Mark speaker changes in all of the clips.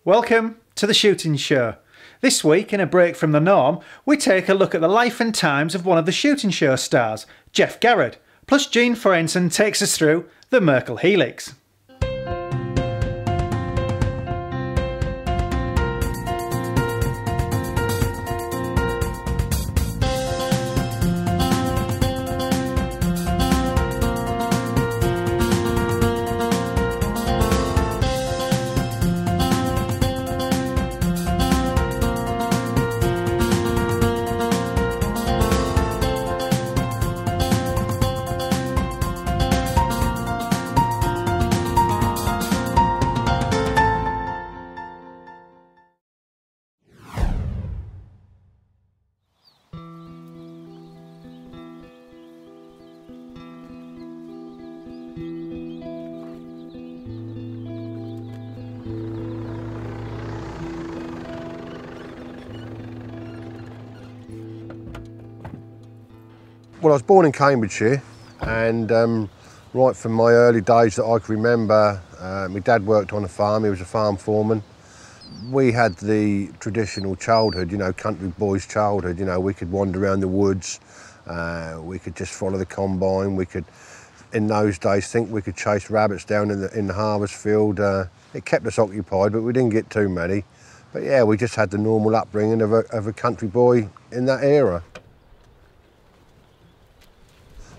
Speaker 1: Welcome to the Shooting Show. This week, in a break from the norm, we take a look at the life and times of one of the shooting show stars, Geoff Garrod, plus Jean Forensen takes us through the Merkel Helix.
Speaker 2: Well, I was born in Cambridgeshire, and right from my early days that I can remember, my dad worked on a farm. He was a farm foreman. We had the traditional childhood, you know, country boys' childhood. You know, we could wander around the woods, we could just follow the combine. We could, in those days, think we could chase rabbits down in the harvest field. It kept us occupied, but we didn't get too many. But yeah, we just had the normal upbringing of a country boy in that era.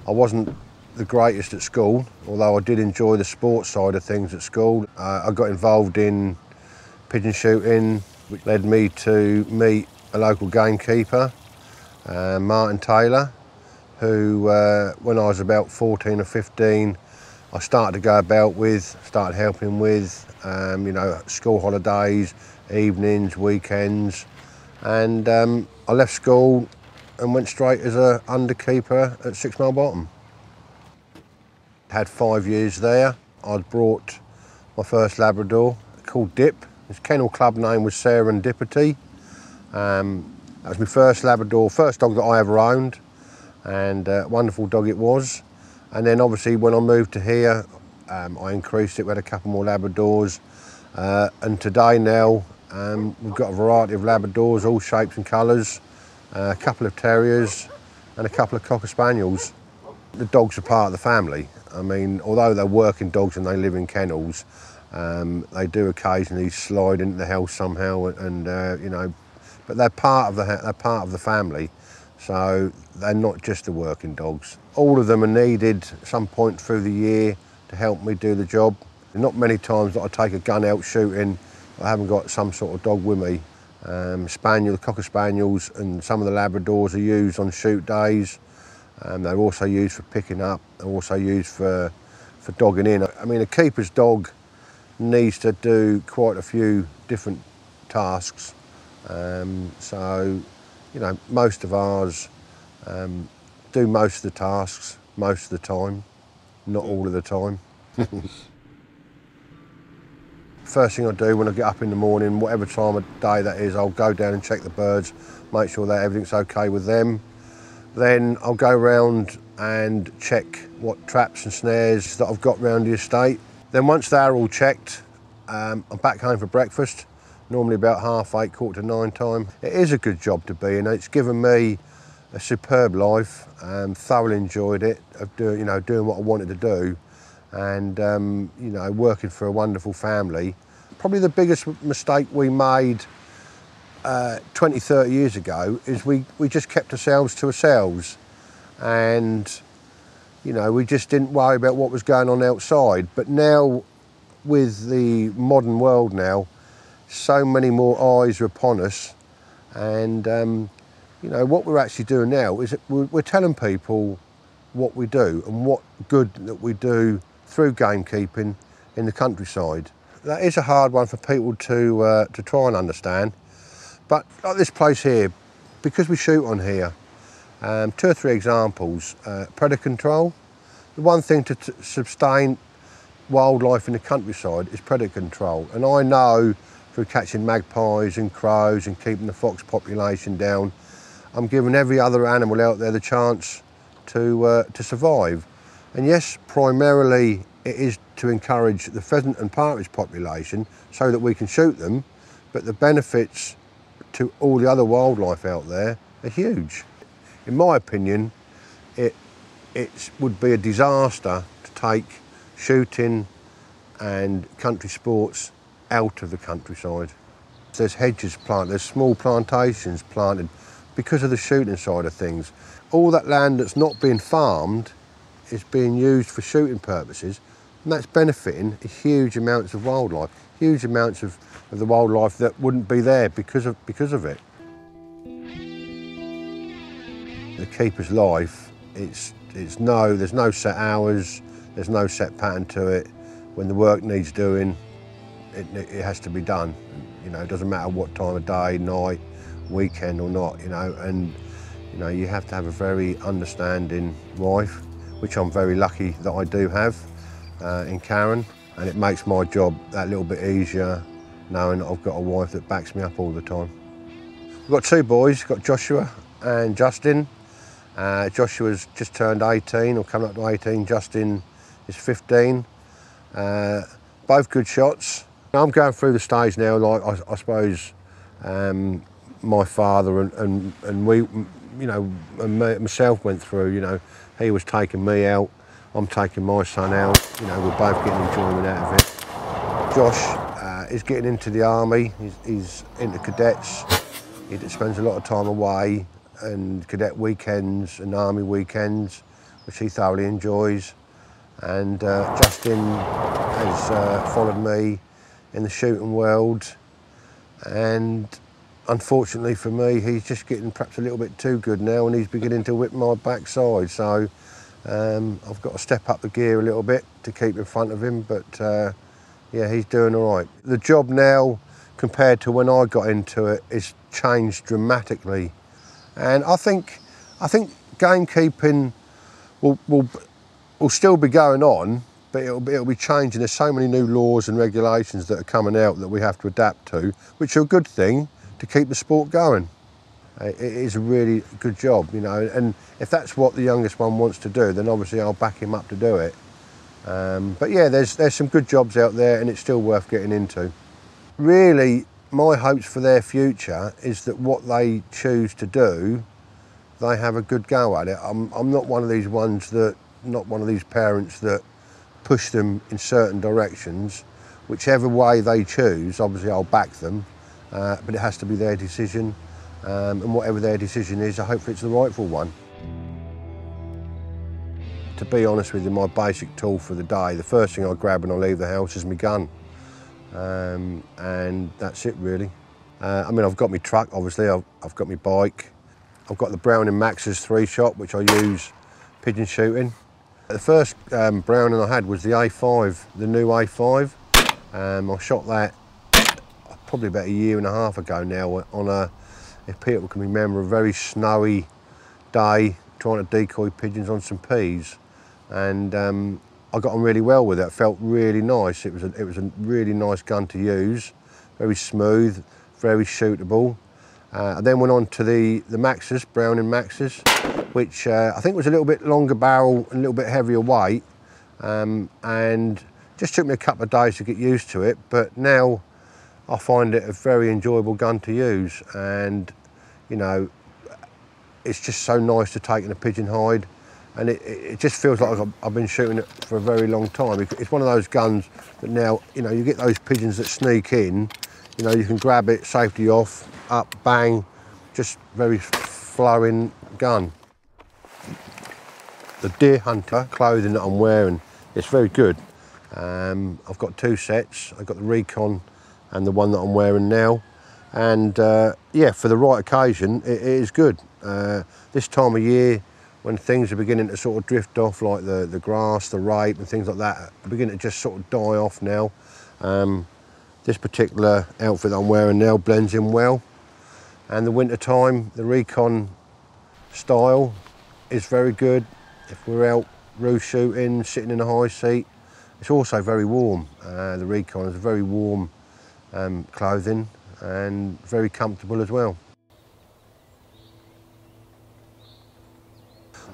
Speaker 2: I wasn't the greatest at school, although I did enjoy the sports side of things at school. I got involved in pigeon shooting, which led me to meet a local gamekeeper, Martin Taylor, who, when I was about 14 or 15, I started to go about with, started helping with, you know, school holidays, evenings, weekends, and I left school and went straight as an underkeeper at 6 Mile Bottom. Had 5 years there. I'd brought my first Labrador called Dip. His kennel club name was Serendipity. That was my first Labrador, first dog that I ever owned, and a wonderful dog it was. And then obviously when I moved to here, I increased it. We had a couple more Labradors, and today now we've got a variety of Labradors, all shapes and colours. A couple of terriers and a couple of cocker spaniels. The dogs are part of the family. I mean, although they're working dogs and they live in kennels, they do occasionally slide into the house somehow, and you know, but they're part of the family. So they're not just the working dogs. All of them are needed at some point through the year to help me do the job. Not many times that I take a gun out shooting, I haven't got some sort of dog with me. The cocker spaniels and some of the Labradors are used on shoot days. They're also used for picking up. They're also used for dogging in. I mean, a keeper's dog needs to do quite a few different tasks. So, you know, most of ours do most of the tasks most of the time, not all of the time. First thing I do when I get up in the morning, whatever time of day that is, I'll go down and check the birds, make sure that everything's okay with them. Then I'll go round and check what traps and snares that I've got round the estate. Then once they're all checked, I'm back home for breakfast, normally about 8:30, 8:45 time. It is a good job to be in. It's given me a superb life, thoroughly enjoyed it, of doing what I wanted to do. And you know, working for a wonderful family. Probably the biggest mistake we made 20, 30 years ago is we just kept ourselves to ourselves, and you know, we just didn't worry about what was going on outside. But now, with the modern world now, so many more eyes are upon us, and you know, what we're actually doing now is that we're telling people what we do and what good that we do through gamekeeping in the countryside. That is a hard one for people to try and understand. But like this place here, because we shoot on here, 2 or 3 examples. Predator control. The one thing to sustain wildlife in the countryside is predator control. And I know through catching magpies and crows and keeping the fox population down, I'm giving every other animal out there the chance to survive. And yes, primarily it is to encourage the pheasant and partridge population so that we can shoot them, but the benefits to all the other wildlife out there are huge. In my opinion, it would be a disaster to take shooting and country sports out of the countryside. There's hedges planted, there's small plantations planted because of the shooting side of things. All that land that's not being farmed is being used for shooting purposes, and that's benefiting huge amounts of wildlife, huge amounts of the wildlife that wouldn't be there because of it. The keeper's life, there's no set hours, there's no set pattern to it. When the work needs doing, it has to be done. You know, it doesn't matter what time of day, night, weekend or not, you know, and you know, you have to have a very understanding wife, which I'm very lucky that I do have in Karen, and it makes my job that little bit easier knowing that I've got a wife that backs me up all the time. We've got two boys, got Joshua and Justin. Joshua's just turned 18 or coming up to 18, Justin is 15. Both good shots. I'm going through the stage now, like I suppose my father and we, you know, and myself went through. You know, he was taking me out, I'm taking my son out. You know, we're both getting enjoyment out of it. Josh is getting into the army. He's into cadets. He spends a lot of time away, and cadet weekends and army weekends, which he thoroughly enjoys. And Justin has followed me in the shooting world, and unfortunately for me, he's just getting perhaps a little bit too good now, and he's beginning to whip my backside. So I've got to step up the gear a little bit to keep in front of him, but yeah, he's doing all right. The job now, compared to when I got into it, is changed dramatically. And I think gamekeeping will still be going on, but it'll be changing. There's so many new laws and regulations that are coming out that we have to adapt to, which are a good thing to keep the sport going. It is a really good job, you know, and if that's what the youngest one wants to do, then obviously I'll back him up to do it. But yeah, there's some good jobs out there, and it's still worth getting into. Really, my hopes for their future is that what they choose to do, they have a good go at it. I'm not one of these ones that, not one of these parents that push them in certain directions. Whichever way they choose, obviously I'll back them, but it has to be their decision, and whatever their decision is, I hope it's the rightful one. To be honest with you, my basic tool for the day, the first thing I grab when I leave the house is my gun, and that's it really. I mean, I've got my truck, obviously, I've got my bike, I've got the Browning Max's 3-shot, which I use pigeon shooting. The first Browning I had was the A5, the new A5. I shot that probably about 1.5 years ago now on a, if people can remember, a very snowy day trying to decoy pigeons on some peas, and I got on really well with it. It felt really nice. It was a really nice gun to use, very smooth, very shootable. I then went on to the Maxes, Browning Maxes, which I think was a little bit longer barrel and a little bit heavier weight, and just took me a couple of days to get used to it, but now I find it a very enjoyable gun to use, and you know, it's just so nice to take in a pigeon hide, and it just feels like I've been shooting it for a very long time. It's one of those guns that now, you know, you get those pigeons that sneak in, you know, you can grab it, safety off, up, bang, just very flowing gun. The deer hunter clothing that I'm wearing, it's very good. I've got 2 sets. I've got the Recon and the one that I'm wearing now, and yeah, for the right occasion, it is good. This time of year, when things are beginning to sort of drift off, like the grass, the rape and things like that, are beginning to just sort of die off now. This particular outfit that I'm wearing now blends in well, and the winter time, the Recon style is very good. If we're out roost shooting, sitting in a high seat, it's also very warm. The Recon is very warm clothing and very comfortable as well.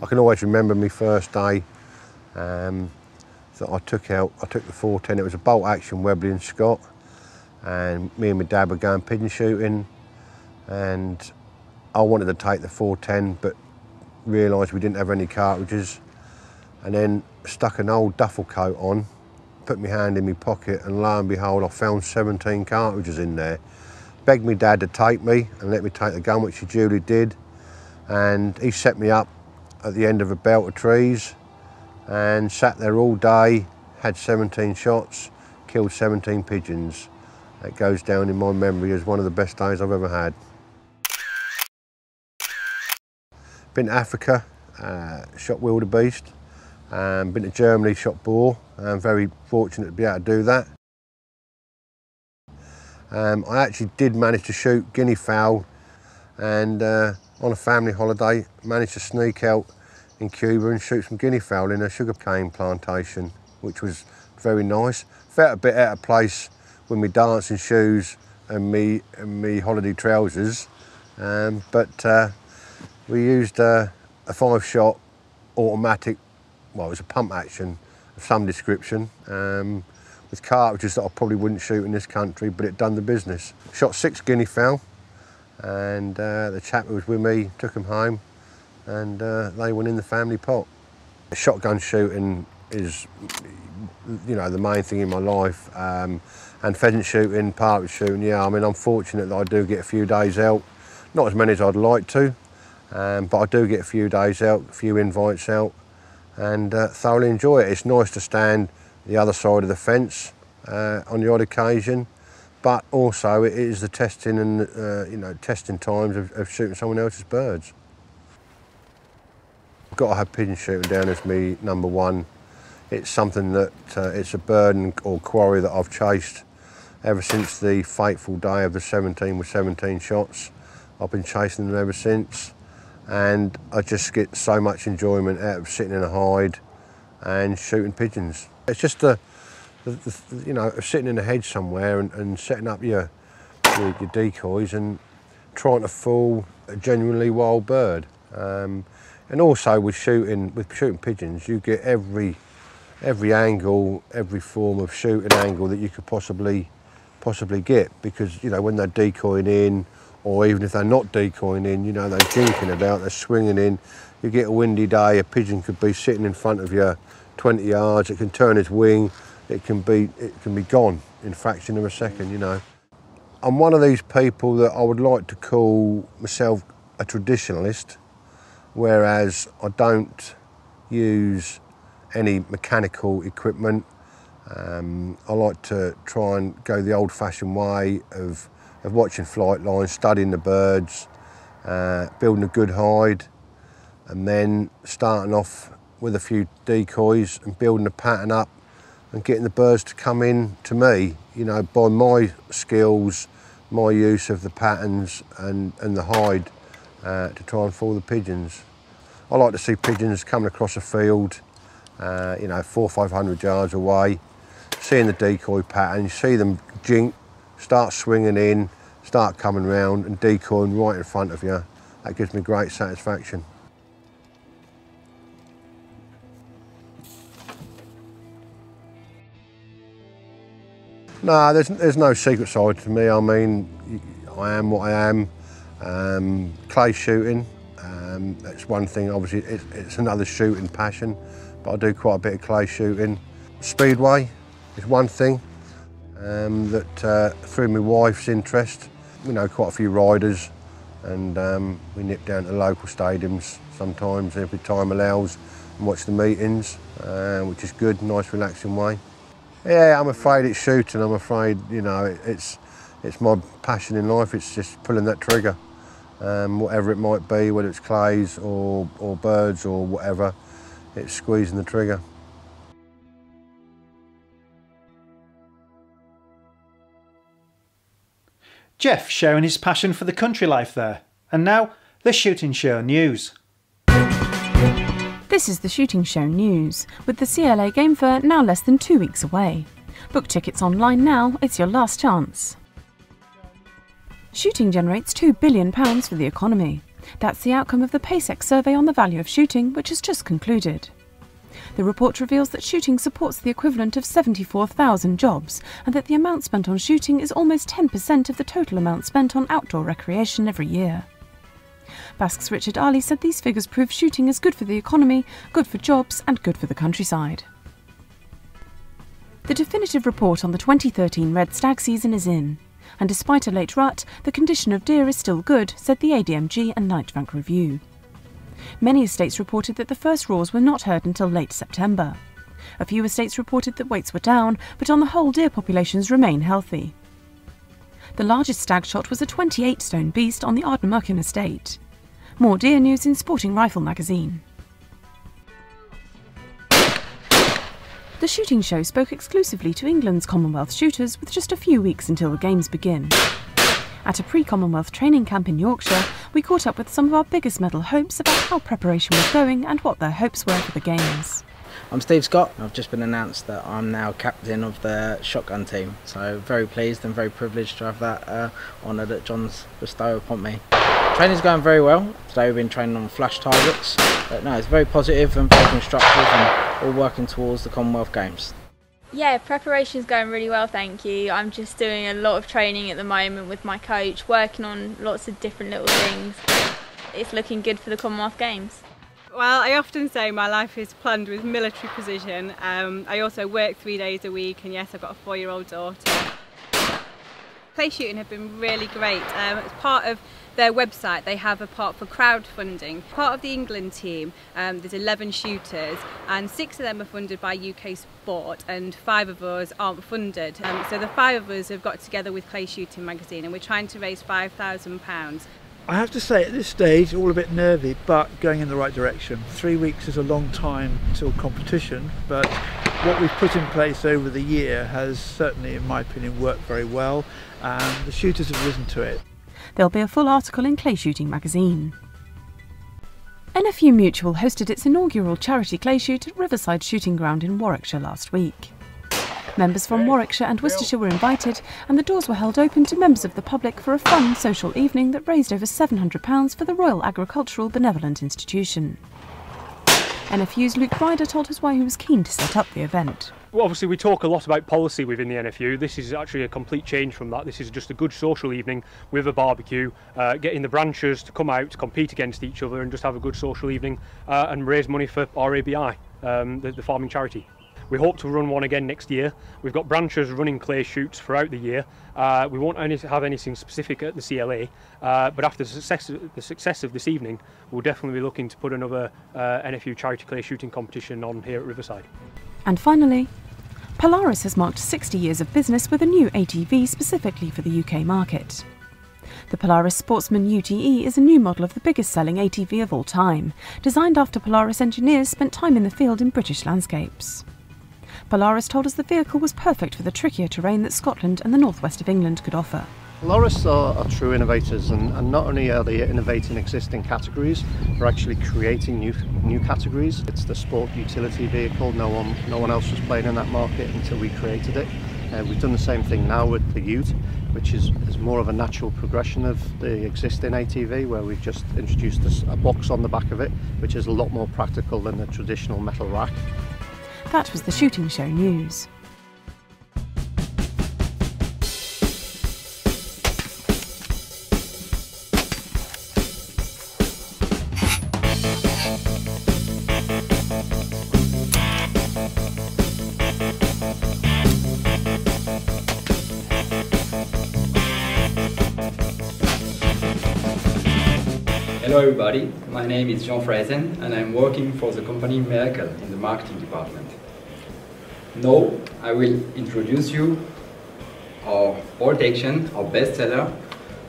Speaker 2: I can always remember my first day that I took the 410. It was a bolt action Webley and Scott, and me and my dad were going pigeon shooting, and I wanted to take the 410 but realised we didn't have any cartridges, and then stuck an old duffel coat on, put my hand in my pocket, and lo and behold I found 17 cartridges in there. Begged my dad to take me and let me take the gun, which he duly did, and he set me up at the end of a belt of trees and sat there all day, had 17 shots, killed 17 pigeons. It goes down in my memory as one of the best days I've ever had. Been to Africa, shot wildebeest. Been to Germany, shot boar. I'm very fortunate to be able to do that. I actually did manage to shoot guinea fowl, and on a family holiday managed to sneak out in Cuba and shoot some guinea fowl in a sugarcane plantation, which was very nice. Felt a bit out of place with my dancing shoes and me holiday trousers, but we used a 5-shot automatic, well, it was a pump action of some description, with cartridges that I probably wouldn't shoot in this country, but it done the business. Shot 6 guinea fowl, and the chap who was with me took them home, and they went in the family pot. Shotgun shooting is, you know, the main thing in my life, and pheasant shooting, partridge shooting, yeah, I mean, I'm fortunate that I do get a few days out, not as many as I'd like to, but I do get a few days out, a few invites out, and thoroughly enjoy it. It's nice to stand the other side of the fence on the odd occasion, but also it is the testing and you know, testing times of shooting someone else's birds. I've got to have pigeon shooting down as me number one. It's something that it's a bird or quarry that I've chased ever since the fateful day of the 17 with 17 shots. I've been chasing them ever since, and I just get so much enjoyment out of sitting in a hide and shooting pigeons. It's just the you know, sitting in a hedge somewhere and setting up your decoys and trying to fool a genuinely wild bird. And also with shooting pigeons, you get every angle, every form of shooting angle that you could possibly get, because, you know, when they're decoying in, or even if they're not decoying in, you know, they're jinking about, they're swinging in. You get a windy day, a pigeon could be sitting in front of you 20 yards, it can turn its wing, it can be gone in a fraction of a second, you know. I'm one of these people that I would like to call myself a traditionalist, whereas I don't use any mechanical equipment. I like to try and go the old-fashioned way of watching flight lines, studying the birds, building a good hide, and then starting off with a few decoys and building a pattern up and getting the birds to come in to me, you know, by my skills, my use of the patterns and the hide to try and fool the pigeons. I like to see pigeons coming across a field, you know, 400 or 500 yards away, seeing the decoy pattern, you see them jink, start swinging in, start coming round and decoying right in front of you. That gives me great satisfaction. No, there's no secret side to me. I mean, I am what I am. Clay shooting, that's one thing. Obviously, it's another shooting passion, but I do quite a bit of clay shooting. Speedway is one thing that through my wife's interest, we know quite a few riders, and we nip down to local stadiums sometimes every time allows and watch the meetings, which is good, nice relaxing way. Yeah, I'm afraid it's shooting. I'm afraid, you know, it's my passion in life. It's just pulling that trigger, whatever it might be, whether it's clays or birds or whatever, it's squeezing the trigger.
Speaker 1: Geoff sharing his passion for the country life there. And now, the Shooting Show news.
Speaker 3: This is the Shooting Show news, with the CLA Game Fair now less than 2 weeks away. Book tickets online now, it's your last chance. Shooting generates £2 billion for the economy. That's the outcome of the PACEX survey on the value of shooting, which has just concluded. The report reveals that shooting supports the equivalent of 74,000 jobs, and that the amount spent on shooting is almost 10% of the total amount spent on outdoor recreation every year. Basque's Richard Ali said these figures prove shooting is good for the economy, good for jobs, and good for the countryside. The definitive report on the 2013 red stag season is in, and despite a late rut, the condition of deer is still good, said the ADMG and Night Rank Review. Many estates reported that the first roars were not heard until late September. A few estates reported that weights were down, but on the whole deer populations remain healthy. The largest stag shot was a 28-stone beast on the Ardnamurchan estate. More deer news in Sporting Rifle magazine. The shooting show spoke exclusively to England's Commonwealth shooters with just a few weeks until the games begin. At a pre-Commonwealth training camp in Yorkshire, we caught up with some of our biggest medal hopes about how preparation was going and what their hopes were for the games.
Speaker 4: I'm Steve Scott. I've just been announced that I'm now captain of the shotgun team, so very pleased and very privileged to have that honour that John's bestowed upon me. Training's going very well. Today we've been training on flash targets, but no, it's very positive and very constructive and all working towards the Commonwealth Games.
Speaker 5: Yeah, preparation's going really well, thank you. I'm just doing a lot of training at the moment with my coach, working on lots of different little things. It's looking good for the Commonwealth Games.
Speaker 6: Well, I often say my life is planned with military precision. I also work 3 days a week, and yes, I've got a 4-year-old daughter. Clay shooting have been really great. As part of their website, they have a part for crowdfunding. Part of the England team, there's 11 shooters, and 6 of them are funded by UK Sport, and 5 of us aren't funded. So the 5 of us have got together with Clay Shooting magazine, and we're trying to raise £5,000.
Speaker 7: I have to say at this stage all a bit nervy, but going in the right direction. 3 weeks is a long time till competition, but what we've put in place over the year has certainly, in my opinion, worked very well, and the shooters have risen to it.
Speaker 3: There'll be a full article in Clay Shooting magazine. NFU Mutual hosted its inaugural charity clay shoot at Riverside Shooting Ground in Warwickshire last week. Members from Warwickshire and Worcestershire were invited, and the doors were held open to members of the public for a fun social evening that raised over £700 for the Royal Agricultural Benevolent Institution. NFU's Luke Ryder told us why he was keen to set up the event.
Speaker 8: Well, obviously we talk a lot about policy within the NFU. This is actually a complete change from that. This is just a good social evening with a barbecue, getting the branches to come out to compete against each other and just have a good social evening and raise money for RABI, the farming charity. We hope to run one again next year. We've got branches running clay shoots throughout the year. We won't have anything specific at the CLA, but after the success of this evening, we'll definitely be looking to put another NFU charity clay shooting competition on here at Riverside.
Speaker 3: And finally, Polaris has marked 60 years of business with a new ATV specifically for the UK market. The Polaris Sportsman UTE is a new model of the biggest selling ATV of all time, designed after Polaris engineers spent time in the field in British landscapes. Polaris told us the vehicle was perfect for the trickier terrain that Scotland and the northwest of England could offer.
Speaker 9: Polaris are true innovators, and not only are they innovating existing categories, they're actually creating new categories. It's the sport utility vehicle. No one else was playing in that market until we created it. We've done the same thing now with the Ute, which is more of a natural progression of the existing ATV, where we've just introduced a box on the back of it, which is a lot more practical than the traditional metal rack.
Speaker 3: That was the shooting show news.
Speaker 10: Hello everybody, my name is Jean Frazen and I'm working for the company Merkel in the marketing department. Now I will introduce you our bolt action, our best seller,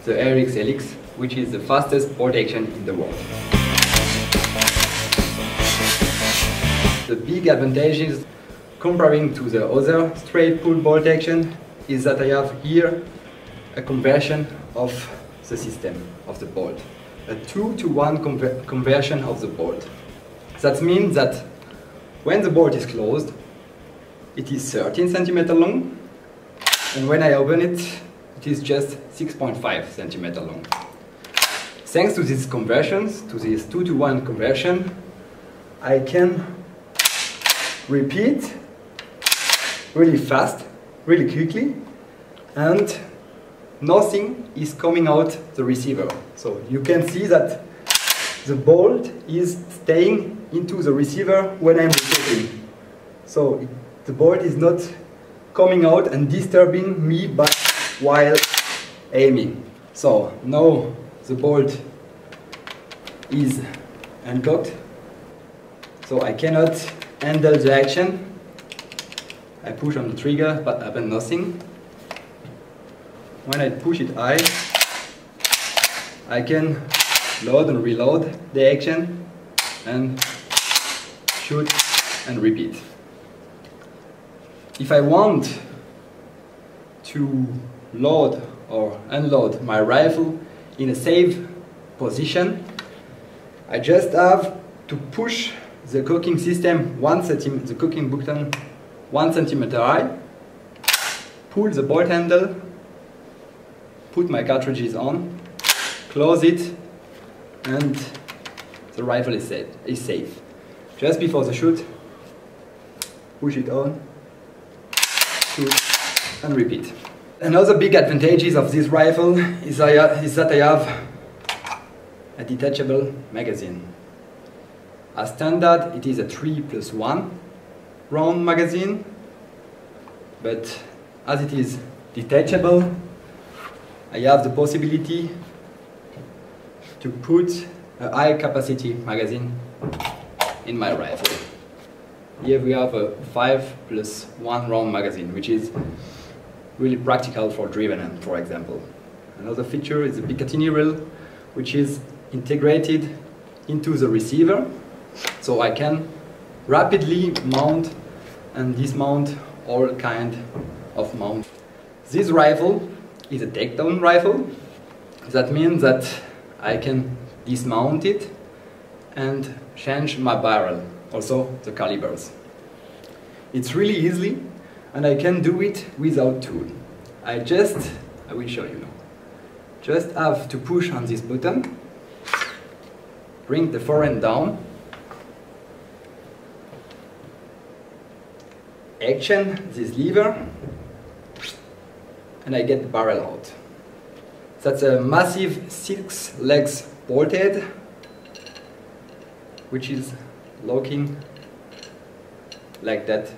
Speaker 10: the RX Helix, which is the fastest bolt action in the world. The big advantages comparing to the other straight pull bolt action is that I have here a conversion of the system of the bolt. A 2-to-1 conversion of the bolt. That means that when the bolt is closed, it is 13 cm long, and when I open it, it is just 6.5 cm long. Thanks to these conversions, to this 2-to-1 conversion, I can repeat really fast, really quickly, and nothing is coming out the receiver. So you can see that the bolt is staying into the receiver when I'm rotating. So the bolt is not coming out and disturbing me back while aiming. So now the bolt is uncocked, so I cannot handle the action. I push on the trigger, but happens nothing. When I push it high, I can load and reload the action and shoot and repeat. If I want to load or unload my rifle in a safe position, I just have to push the cocking system the cocking button 1 centimeter high, pull the bolt handle, put my cartridges on, close it, and the rifle is safe. Just before the shoot, push it on, shoot, and repeat. Another big advantage of this rifle is that I have a detachable magazine. As standard, it is a 3+1 round magazine, but as it is detachable, I have the possibility to put a high capacity magazine in my rifle. Here we have a 5+1 round magazine, which is really practical for driven, for example. Another feature is the Picatinny rail, which is integrated into the receiver, so I can rapidly mount and dismount all kind of mount. This rifle is a takedown rifle. That means that I can dismount it and change my barrel, also the calibers. It's really easy, and I can do it without tool. I will show you now. Just have to push on this button, bring the forend down, action this lever, and I get the barrel out. That's a massive 6 legs bolt head, which is locking like that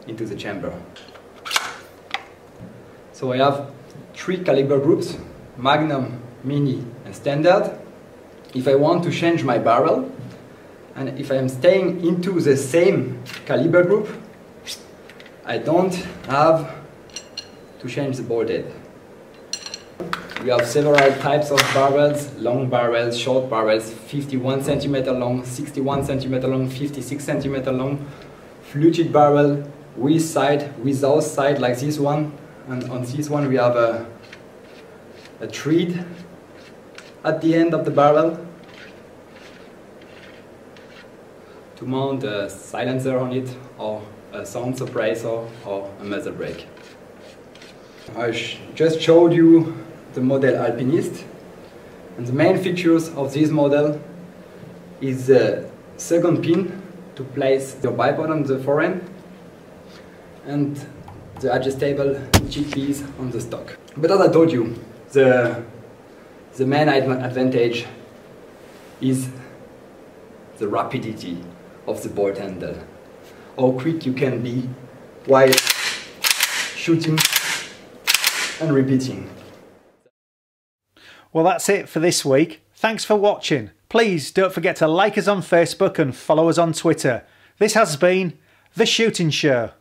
Speaker 10: into the chamber. So I have 3 caliber groups: Magnum, Mini, and Standard. If I want to change my barrel, and if I am staying into the same caliber group, I don't have to change the bolt head. We have several types of barrels: long barrels, short barrels, 51 centimeter long, 61 centimeter long, 56 centimeter long, fluted barrel, with side, without side, like this one. And on this one we have a thread at the end of the barrel to mount a silencer on it, or a sound suppressor, or a muzzle brake. I just showed you the model Alpinist, and the main features of this model is the second pin to place your bipod on the forend, and the adjustable chickpeas on the stock. But as I told you, the main advantage is the rapidity of the bolt handle. How quick you can be while shooting and repeating.
Speaker 1: Well, that's it for this week. Thanks for watching. Please don't forget to like us on Facebook and follow us on Twitter. This has been The Shooting Show.